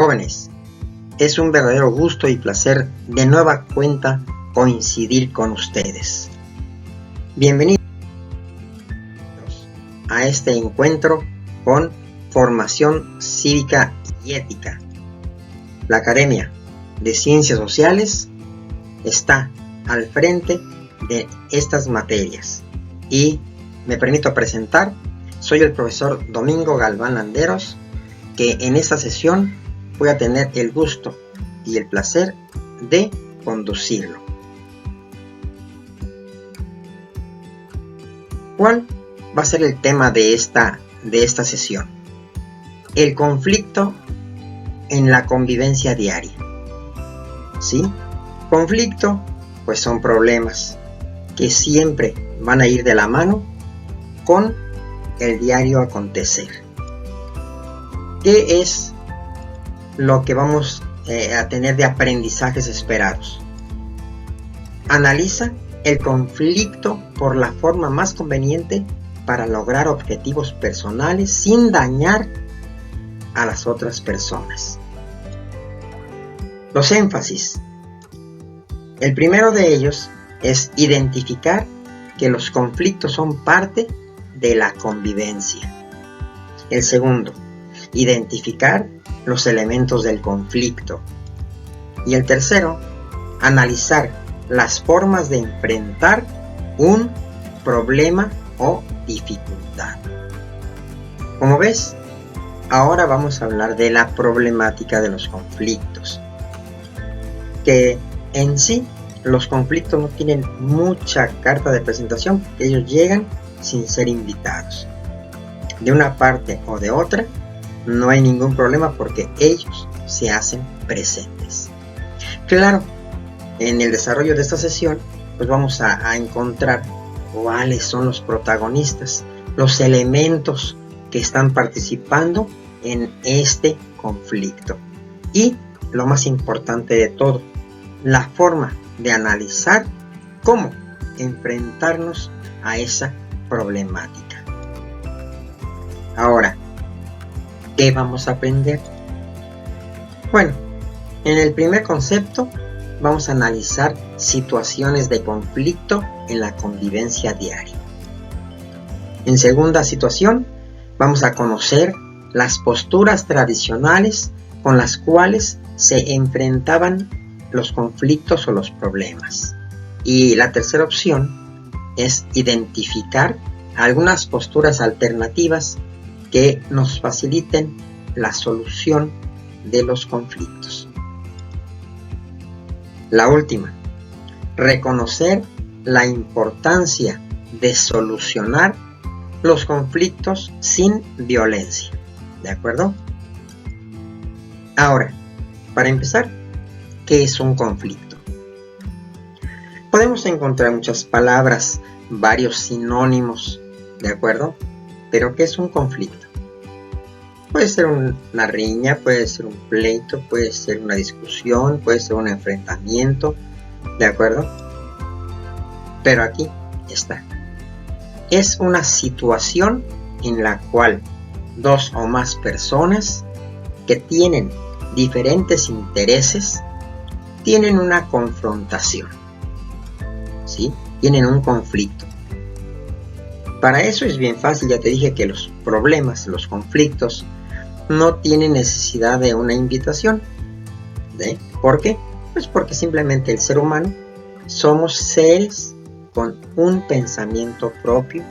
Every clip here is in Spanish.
Jóvenes, es un verdadero gusto y placer de nueva cuenta coincidir con ustedes. Bienvenidos a este encuentro con Formación Cívica y Ética. La Academia de Ciencias Sociales está al frente de estas materias y me permito presentar, soy el profesor Domingo Galván Landeros, que en esta sesión voy a tener el gusto y el placer de conducirlo. ¿Cuál va a ser el tema de esta sesión? El conflicto en la convivencia diaria. ¿Sí? Conflicto, pues son problemas que siempre van a ir de la mano con el diario acontecer. ¿Qué es lo que vamos a tener de aprendizajes esperados? Analiza el conflicto por la forma más conveniente para lograr objetivos personales sin dañar a las otras personas. Los énfasis. El primero de ellos es identificar que los conflictos son parte de la convivencia. El segundo, identificar los elementos del conflicto. Y el tercero, analizar las formas de enfrentar un problema o dificultad. Como ves, ahora vamos a hablar de la problemática de los conflictos. Que en sí, los conflictos no tienen mucha carta de presentación, porque ellos llegan sin ser invitados. De una parte o de otra, no hay ningún problema porque ellos se hacen presentes. Claro, en el desarrollo de esta sesión, pues vamos a encontrar cuáles son los protagonistas, los elementos que están participando en este conflicto. Y lo más importante de todo, la forma de analizar cómo enfrentarnos a esa problemática. Ahora, ¿qué vamos a aprender? Bueno, en el primer concepto vamos a analizar situaciones de conflicto en la convivencia diaria. En segunda situación, vamos a conocer las posturas tradicionales con las cuales se enfrentaban los conflictos o los problemas. Y la tercera opción es identificar algunas posturas alternativas que nos faciliten la solución de los conflictos. La última, reconocer la importancia de solucionar los conflictos sin violencia. ¿De acuerdo? Ahora, para empezar, ¿qué es un conflicto? Podemos encontrar muchas palabras, varios sinónimos, ¿de acuerdo? Pero ¿qué es un conflicto? Puede ser una riña, puede ser un pleito, puede ser una discusión, puede ser un enfrentamiento, ¿de acuerdo? Pero aquí está. Es una situación en la cual dos o más personas que tienen diferentes intereses tienen una confrontación, ¿sí? Tienen un conflicto. Para eso es bien fácil, ya te dije que los problemas, los conflictos, no tienen necesidad de una invitación. ¿Por qué? Pues porque simplemente el ser humano somos seres con un pensamiento propio,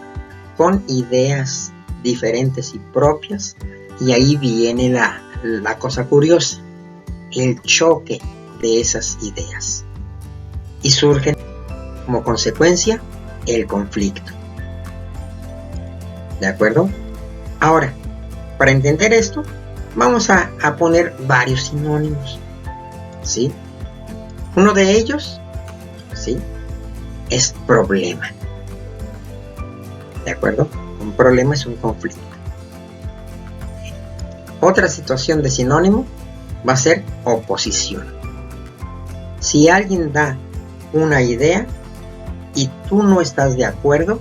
con ideas diferentes y propias, y ahí viene la cosa curiosa, el choque de esas ideas. Y surge como consecuencia el conflicto. ¿De acuerdo? Ahora, para entender esto, vamos a poner varios sinónimos, ¿sí? Uno de ellos, ¿sí?, es problema. ¿De acuerdo? Un problema es un conflicto. Otra situación de sinónimo va a ser oposición. Si alguien da una idea y tú no estás de acuerdo,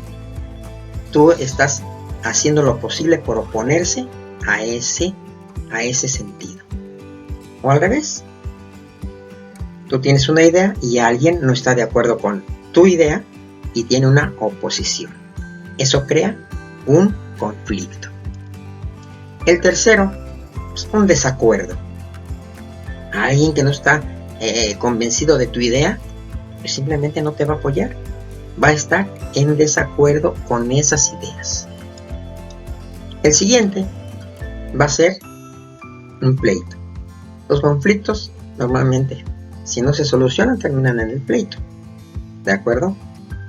tú estás haciendo lo posible por oponerse a ese sentido. O al revés. Tú tienes una idea y alguien no está de acuerdo con tu idea y tiene una oposición. Eso crea un conflicto. El tercero es un desacuerdo. Alguien que no está convencido de tu idea, pues simplemente no te va a apoyar. Va a estar en desacuerdo con esas ideas. El siguiente va a ser un pleito. Los conflictos normalmente, si no se solucionan, terminan en el pleito. ¿De acuerdo?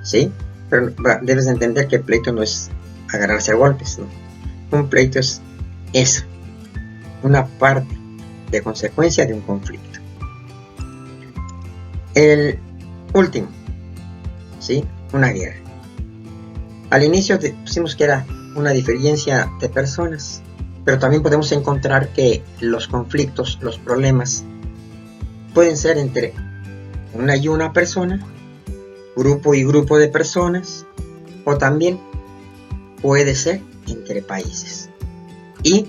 ¿Sí? Pero debes de entender que el pleito no es agarrarse a golpes, ¿no? Un pleito es eso, una parte de consecuencia de un conflicto. El último, ¿sí? Una guerra. Al inicio pusimos que era una diferencia de personas, pero también podemos encontrar que los conflictos, los problemas, pueden ser entre una y una persona, grupo y grupo de personas, o también puede ser entre países. Y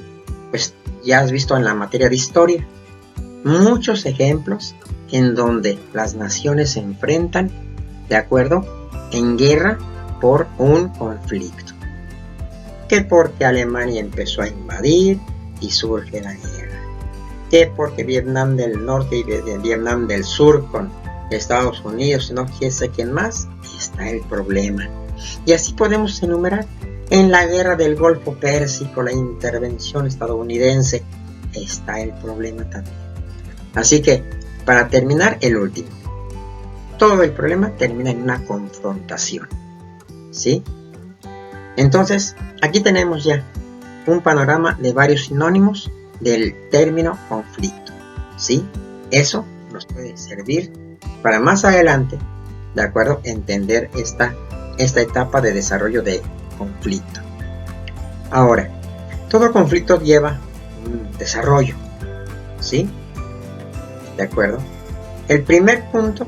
pues ya has visto en la materia de historia muchos ejemplos en donde las naciones se enfrentan, ¿de acuerdo?, en guerra por un conflicto. Que porque Alemania empezó a invadir y surge la guerra. Que porque Vietnam del Norte y Vietnam del Sur con Estados Unidos, no sé quién más, está el problema. Y así podemos enumerar. En la guerra del Golfo Pérsico, la intervención estadounidense, está el problema también. Así que, para terminar, el último. Todo el problema termina en una confrontación. ¿Sí? Entonces, aquí tenemos ya un panorama de varios sinónimos del término conflicto. ¿Sí? Eso nos puede servir para más adelante, ¿de acuerdo?, entender esta etapa de desarrollo de conflicto. Ahora, todo conflicto lleva un desarrollo, ¿sí? ¿De acuerdo? El primer punto,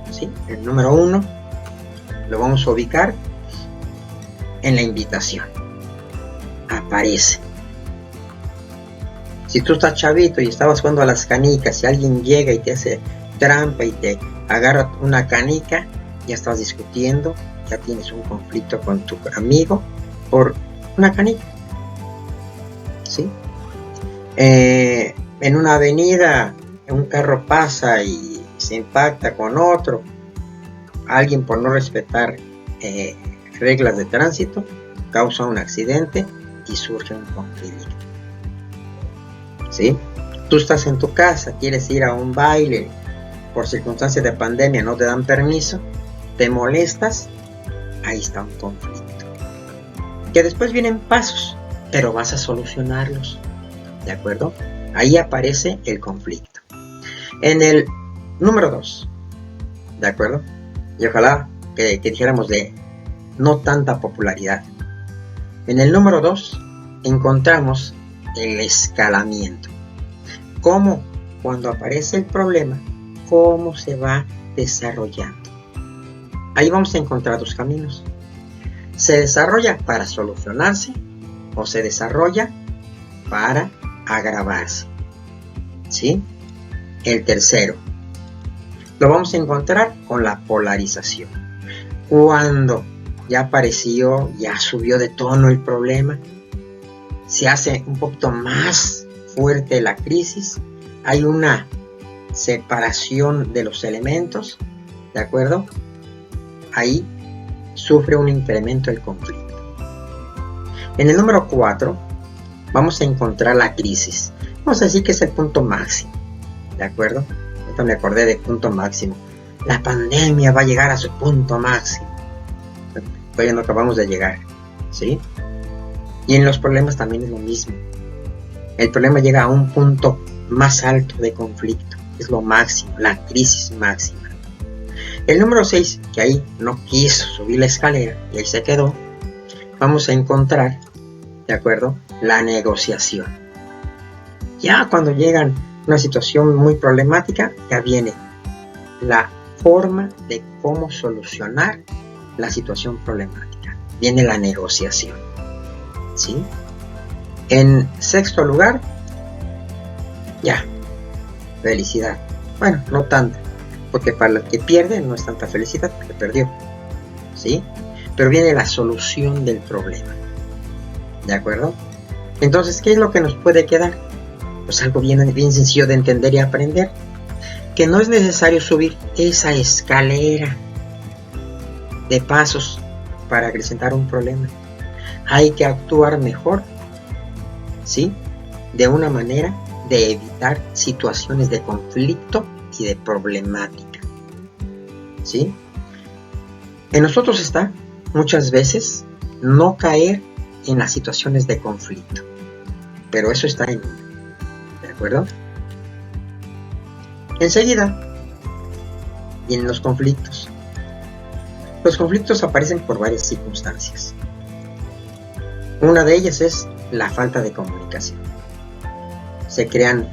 ¿sí?, el número 1, lo vamos a ubicar en la invitación. Aparece. Si tú estás chavito y estabas jugando a las canicas y alguien llega y te hace trampa y te agarra una canica, ya estás discutiendo, ya tienes un conflicto con tu amigo por una canica. ¿Sí? En una avenida un carro pasa y se impacta con otro, alguien por no respetar reglas de tránsito causa un accidente y surge un conflicto. ¿Sí? Tú estás en tu casa, quieres ir a un baile, por circunstancias de pandemia no te dan permiso, te molestas, ahí está un conflicto. Que después vienen pasos, pero vas a solucionarlos. ¿De acuerdo? Ahí aparece el conflicto. En el número 2, ¿de acuerdo? Y ojalá que dijéramos de no tanta popularidad. En el número 2 encontramos el escalamiento. Cómo cuando aparece el problema, cómo se va desarrollando. Ahí vamos a encontrar dos caminos. Se desarrolla para solucionarse o se desarrolla para agravarse. ¿Sí? El tercero lo vamos a encontrar con la polarización. Cuando ya apareció, ya subió de tono el problema, se hace un poquito más fuerte la crisis, hay una separación de los elementos, ¿de acuerdo? Ahí sufre un incremento del conflicto. En el número 4 vamos a encontrar la crisis. Vamos a decir que es el punto máximo, ¿de acuerdo? Ahorita me acordé de punto máximo. La pandemia va a llegar a su punto máximo. Todavía no acabamos de llegar, ¿sí? Y en los problemas también es lo mismo. El problema llega a un punto más alto de conflicto. Es lo máximo, la crisis máxima. El número 6, que ahí no quiso subir la escalera y ahí se quedó, vamos a encontrar, ¿de acuerdo?, la negociación. Ya cuando llegan una situación muy problemática, ya viene la forma de cómo solucionar la situación problemática. Viene la negociación. ¿Sí? En sexto lugar, ya, felicidad. Bueno, no tanta, porque para el que pierde no es tanta felicidad porque perdió, ¿sí? Pero viene la solución del problema, ¿de acuerdo? Entonces, ¿qué es lo que nos puede quedar? Pues algo bien sencillo de entender y aprender, que no es necesario subir esa escalera de pasos para acrecentar un problema. Hay que actuar mejor, ¿sí? De una manera de evitar situaciones de conflicto y de problemática, ¿sí? En nosotros está, muchas veces, no caer en las situaciones de conflicto, pero eso está en uno, ¿de acuerdo? Enseguida vienen los conflictos. Los conflictos aparecen por varias circunstancias. Una de ellas es la falta de comunicación. Se crean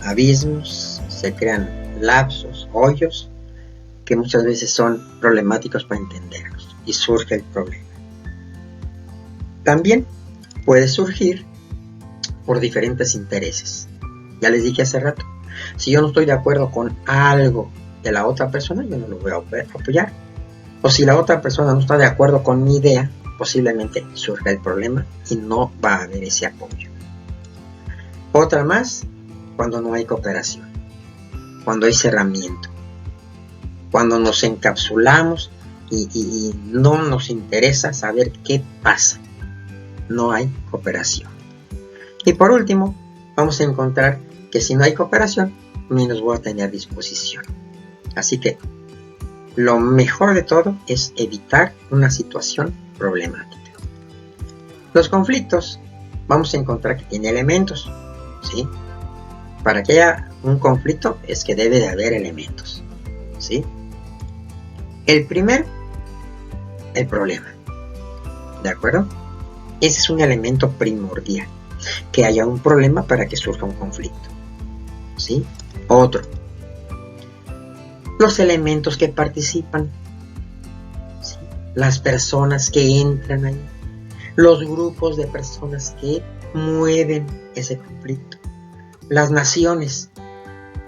abismos, se crean lapsos, hoyos, que muchas veces son problemáticos para entenderlos, y surge el problema. También puede surgir por diferentes intereses. Ya les dije hace rato, si yo no estoy de acuerdo con algo de la otra persona, yo no lo voy a apoyar. O si la otra persona no está de acuerdo con mi idea, posiblemente surja el problema y no va a haber ese apoyo. Otra más, cuando no hay cooperación, cuando hay cerramiento, cuando nos encapsulamos y no nos interesa saber qué pasa, no hay cooperación. Y por último, vamos a encontrar que si no hay cooperación, menos voy a tener disposición. Así que lo mejor de todo es evitar una situación problemática. Los conflictos vamos a encontrar que tienen elementos, ¿sí? Para que haya un conflicto es que debe de haber elementos, ¿sí? El primero, el problema, ¿de acuerdo? Ese es un elemento primordial, que haya un problema para que surja un conflicto, ¿sí? Otro, los elementos que participan, ¿sí? Las personas que entran ahí, los grupos de personas que mueven ese conflicto, las naciones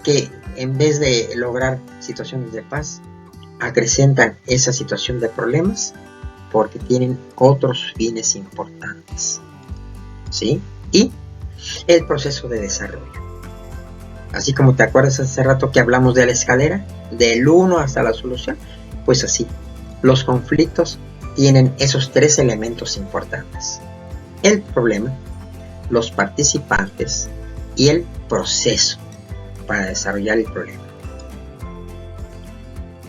que en vez de lograr situaciones de paz, acrecentan esa situación de problemas porque tienen otros fines importantes, ¿sí? Y el proceso de desarrollo. Así como te acuerdas hace rato que hablamos de la escalera, del 1 hasta la solución, pues así, los conflictos tienen esos 3 elementos importantes: el problema, los participantes y el proceso para desarrollar el problema.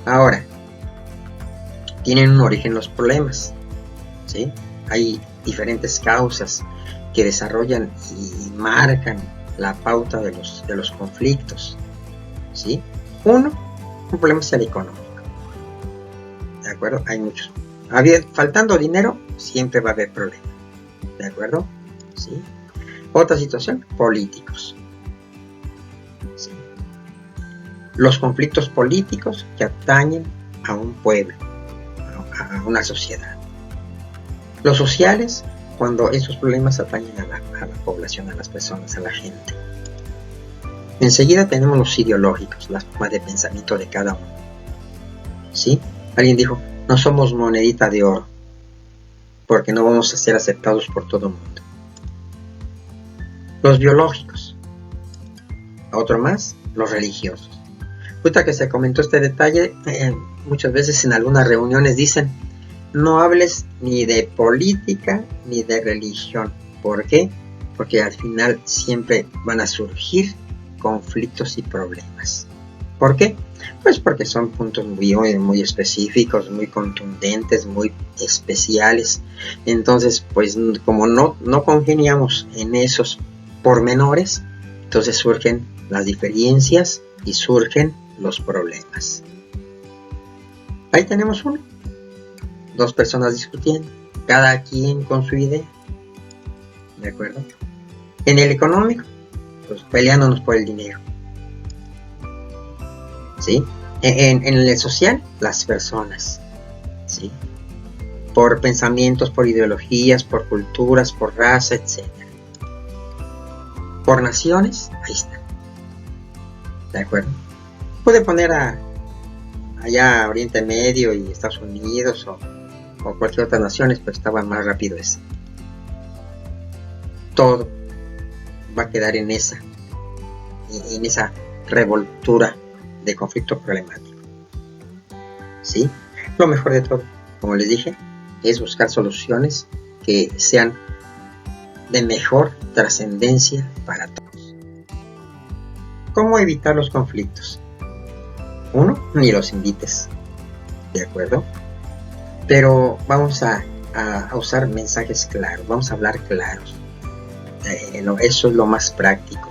Ahora, tienen un origen los problemas, ¿sí? Hay diferentes causas que desarrollan y marcan la pauta de los conflictos, ¿sí? Un problema es el económico, ¿de acuerdo? Hay muchos. Faltando dinero, siempre va a haber problema, ¿de acuerdo? ¿Sí? Otra situación, políticos, ¿sí? Los conflictos políticos que atañen a un pueblo, a una sociedad. Los sociales, cuando esos problemas atañen a la población, a las personas, a la gente. Enseguida tenemos los ideológicos, la forma de pensamiento de cada uno, ¿sí? Alguien dijo, no somos monedita de oro, porque no vamos a ser aceptados por todo el mundo. Los biológicos. Otro más, los religiosos. Ahorita que se comentó este detalle, muchas veces en algunas reuniones dicen, no hables ni de política ni de religión. ¿Por qué? Porque al final siempre van a surgir conflictos y problemas. ¿Por qué? Pues porque son puntos muy específicos, muy contundentes, muy especiales. Entonces, pues como no congeniamos en esos pormenores, entonces surgen las diferencias y surgen los problemas. Ahí tenemos uno. 2 personas discutiendo, cada quien con su idea, ¿de acuerdo? En el económico, pues peleándonos por el dinero, ¿sí? En el social, las personas, ¿sí? Por pensamientos, por ideologías, por culturas, por raza, etc. Por naciones, ahí está. ¿de acuerdo? Puede poner allá Oriente Medio y Estados Unidos o cualquier otra naciones, pero estaba más rápido ese. Todo va a quedar en esa revoltura de conflicto problemático. ¿Sí? Lo mejor de todo, como les dije, es buscar soluciones que sean de mejor trascendencia para todos. ¿Cómo evitar los conflictos? 1, ni los invites, ¿de acuerdo? Pero vamos a usar mensajes claros, vamos a hablar claros. Eso es lo más práctico,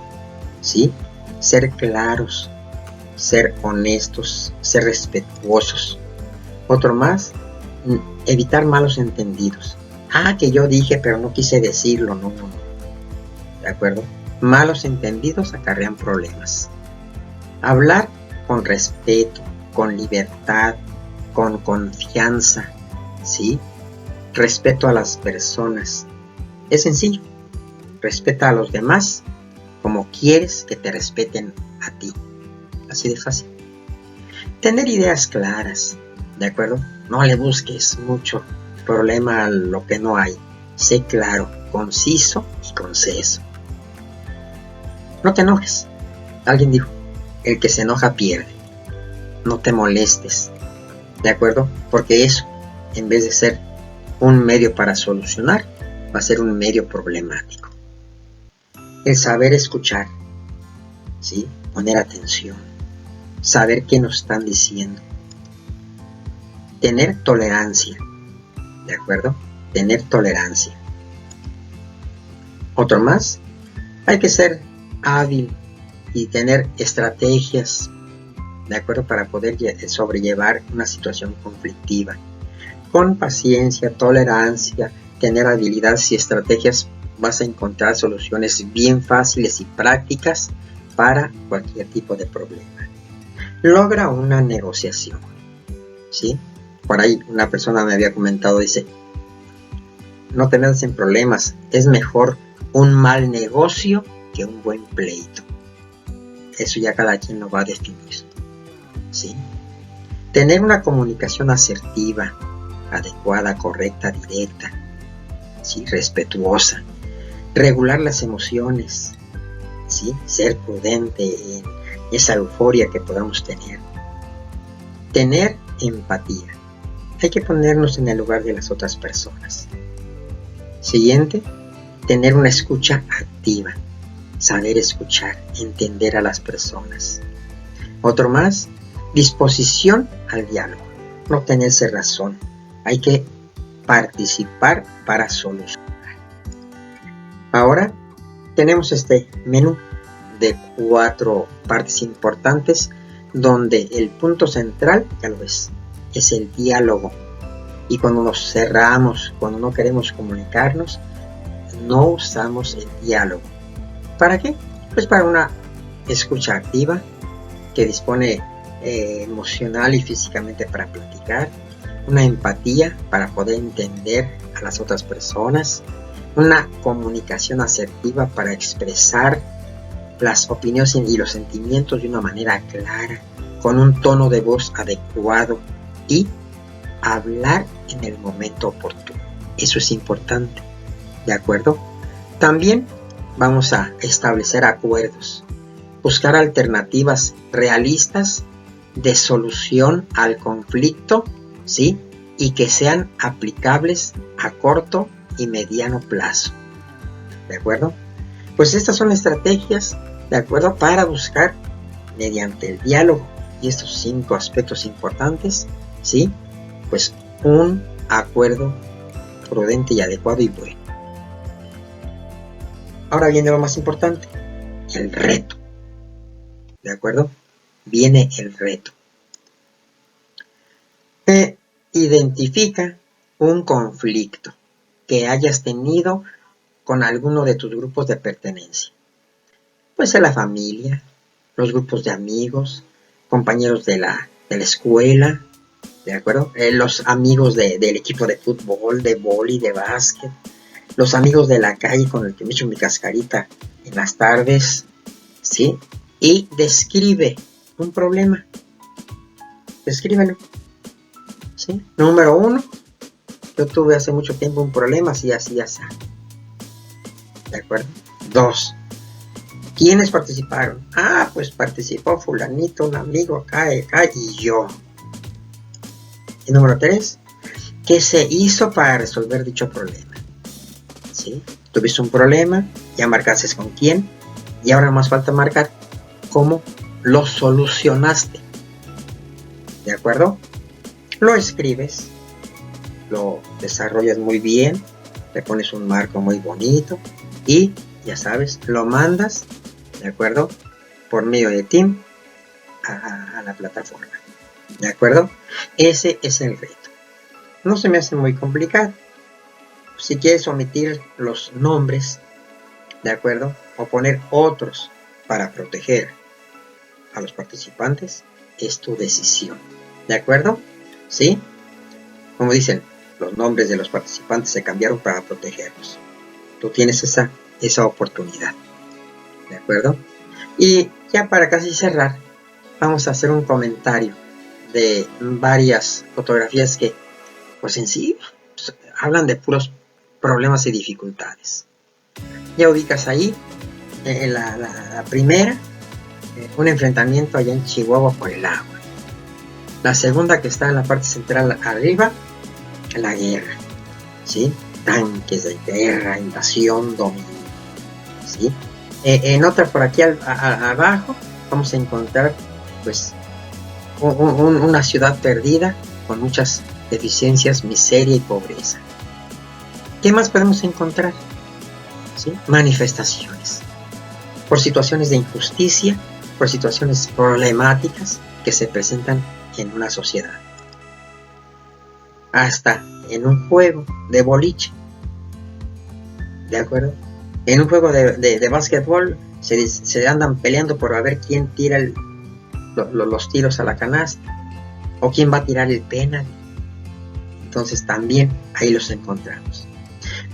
¿sí? Ser claros, ser honestos, ser respetuosos. Otro más, evitar malos entendidos. Que yo dije, pero no quise decirlo, no. ¿De acuerdo? Malos entendidos acarrean problemas. Hablar con respeto, con libertad, con confianza, ¿sí? Respeto a las personas. Es sencillo. Respeta a los demás como quieres que te respeten a ti. Así de fácil. Tener ideas claras, ¿de acuerdo? No le busques mucho problema a lo que no hay. Sé claro, conciso y conceso. No te enojes. Alguien dijo, el que se enoja pierde. No te molestes, ¿de acuerdo? Porque eso, en vez de ser un medio para solucionar, va a ser un medio problemático. El saber escuchar, ¿sí? Poner atención, saber qué nos están diciendo. Tener tolerancia, ¿de acuerdo? Tener tolerancia. Otro más, hay que ser hábil y tener estrategias, ¿de acuerdo? Para poder sobrellevar una situación conflictiva. Con paciencia, tolerancia, tener habilidades y estrategias, vas a encontrar soluciones bien fáciles y prácticas para cualquier tipo de problema. Logra una negociación, ¿sí? Por ahí una persona me había comentado, dice, no te metas en problemas, es mejor un mal negocio que un buen pleito. Eso ya cada quien lo va a definir, ¿sí? Tener una comunicación asertiva, adecuada, correcta, directa, ¿sí? Respetuosa. Regular las emociones, ¿sí? Ser prudente en esa euforia que podamos tener. Tener empatía. Hay que ponernos en el lugar de las otras personas. Siguiente, tener una escucha activa. Saber escuchar, entender a las personas. Otro más, disposición al diálogo. No tenerse razón. Hay que participar para solucionar. Ahora tenemos este menú de 4 partes importantes donde el punto central, ya lo ves, es el diálogo. Y cuando nos cerramos, cuando no queremos comunicarnos, no usamos el diálogo. ¿Para qué? Pues para una escucha activa que dispone emocional y físicamente para platicar, una empatía para poder entender a las otras personas, una comunicación asertiva para expresar las opiniones y los sentimientos de una manera clara, con un tono de voz adecuado y hablar en el momento oportuno. Eso es importante, ¿de acuerdo? También vamos a establecer acuerdos, buscar alternativas realistas de solución al conflicto, ¿sí? Y que sean aplicables a corto y mediano plazo, ¿de acuerdo? Pues estas son estrategias, ¿de acuerdo? Para buscar mediante el diálogo y estos 5 aspectos importantes, ¿sí? Pues un acuerdo prudente y adecuado y bueno. Ahora viene lo más importante, el reto, ¿de acuerdo? Viene el reto. Identifica un conflicto que hayas tenido con alguno de tus grupos de pertenencia. Puede ser la familia, los grupos de amigos, compañeros de la escuela, ¿de acuerdo? Los amigos del equipo de fútbol, de vóley, de básquet, los amigos de la calle con el que me echo mi cascarita en las tardes, ¿sí? y describe un problema. Descríbelo. ¿Sí? Número 1. Yo tuve hace mucho tiempo un problema así. ¿De acuerdo? 2. ¿Quiénes participaron? Pues participó fulanito, un amigo acá y yo. Y número 3. ¿Qué se hizo para resolver dicho problema? ¿Sí? Tuviste un problema, ya marcaste con quién, y ahora más falta marcar cómo lo solucionaste. ¿De acuerdo? Lo escribes, lo desarrollas muy bien, le pones un marco muy bonito y, ya sabes, lo mandas, ¿de acuerdo? Por medio de Team a la plataforma. ¿De acuerdo? Ese es el reto. No se me hace muy complicado. Si quieres omitir los nombres, ¿de acuerdo? O poner otros para proteger a los participantes, es tu decisión. ¿De acuerdo? ¿Sí? Como dicen, los nombres de los participantes se cambiaron para protegerlos. Tú tienes esa oportunidad. ¿De acuerdo? Y ya para casi cerrar, vamos a hacer un comentario de varias fotografías que, pues en sí, pues, hablan de puros problemas y dificultades. Ya ubicas ahí la primera, un enfrentamiento allá en Chihuahua por el agua. La segunda, que está en la parte central arriba, la guerra, ¿sí? Tanques de guerra, invasión, dominio, ¿sí? En otra por aquí abajo vamos a encontrar pues una ciudad perdida con muchas deficiencias, miseria y pobreza. ¿Qué más podemos encontrar? ¿Sí? Manifestaciones por situaciones de injusticia, por situaciones problemáticas que se presentan en una sociedad. Hasta en un juego de boliche, ¿de acuerdo? En un juego de básquetbol se andan peleando por a ver quién tira los tiros a la canasta o quién va a tirar el penal. Entonces también ahí los encontramos.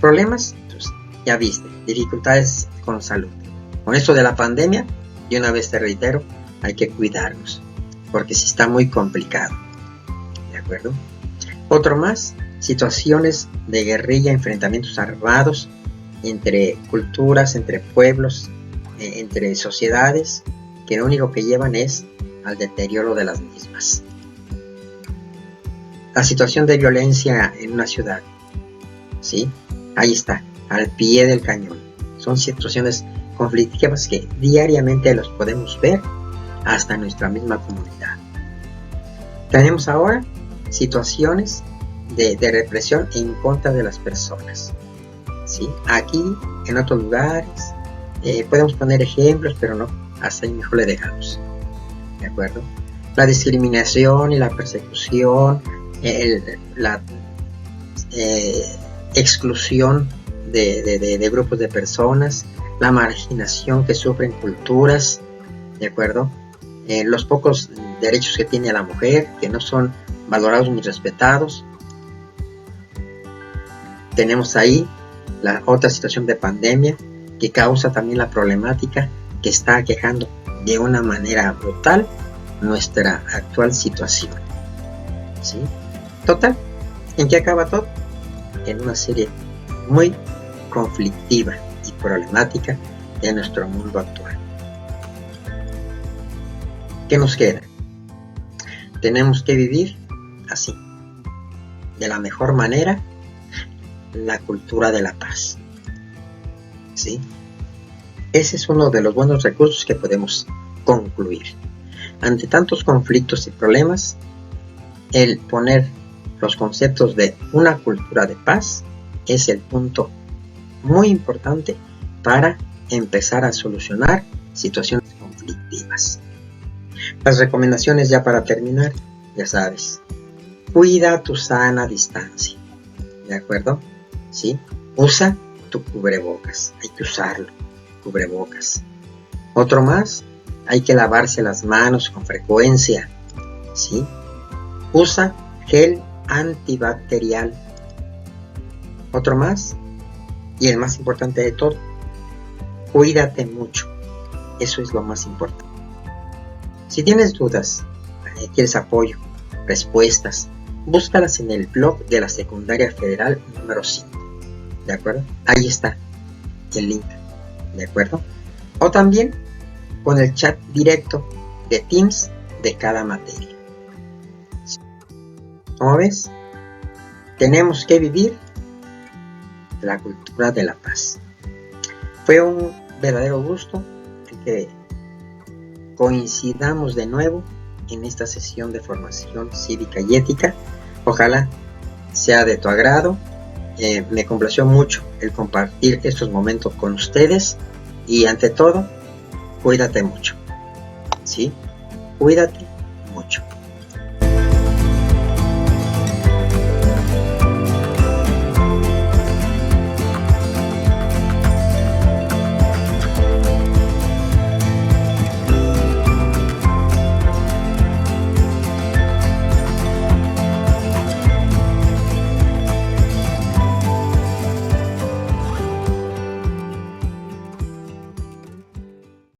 Problemas, pues, ya viste, dificultades con salud. Con esto de la pandemia, y una vez te reitero, hay que cuidarnos, porque sí está muy complicado. ¿De acuerdo? Otro más, situaciones de guerrilla, enfrentamientos armados entre culturas, entre pueblos, entre sociedades, que lo único que llevan es al deterioro de las mismas. La situación de violencia en una ciudad, ¿sí? Ahí está, al pie del cañón. Son situaciones conflictivas que diariamente los podemos ver hasta en nuestra misma comunidad. Tenemos ahora situaciones de represión en contra de las personas, ¿sí? Aquí, en otros lugares, podemos poner ejemplos, pero no, hasta ahí mejor le dejamos. ¿De acuerdo? La discriminación y la persecución, la exclusión de grupos de personas, la marginación que sufren culturas, ¿de acuerdo? Los pocos derechos que tiene la mujer, que no son valorados ni respetados. Tenemos ahí la otra situación de pandemia, que causa también la problemática que está aquejando de una manera brutal nuestra actual situación, ¿sí? Total, ¿en qué acaba todo? En una serie muy conflictiva y problemática de nuestro mundo actual. ¿Qué nos queda? Tenemos que vivir así, de la mejor manera, la cultura de la paz, ¿sí? Ese es uno de los buenos recursos que podemos concluir. Ante tantos conflictos y problemas, el poner los conceptos de una cultura de paz es el punto muy importante para empezar a solucionar situaciones conflictivas. Las recomendaciones ya para terminar, ya sabes, cuida tu sana distancia, ¿de acuerdo? ¿Sí? Usa tu cubrebocas, hay que usarlo, cubrebocas. Otro más, hay que lavarse las manos con frecuencia, ¿sí? Usa gel antibacterial. Otro más, y el más importante de todo, cuídate mucho. Eso es lo más importante. Si tienes dudas, quieres apoyo, respuestas, búscalas en el blog de la Secundaria Federal número 5, ¿de acuerdo? Ahí está el link, ¿de acuerdo? O también con el chat directo de Teams de cada materia. Como ves, tenemos que vivir la cultura de la paz. Fue un verdadero gusto que coincidamos de nuevo en esta sesión de formación cívica y ética. Ojalá sea de tu agrado. Me complació mucho el compartir estos momentos con ustedes y ante todo, cuídate mucho. ¿Sí? Cuídate mucho.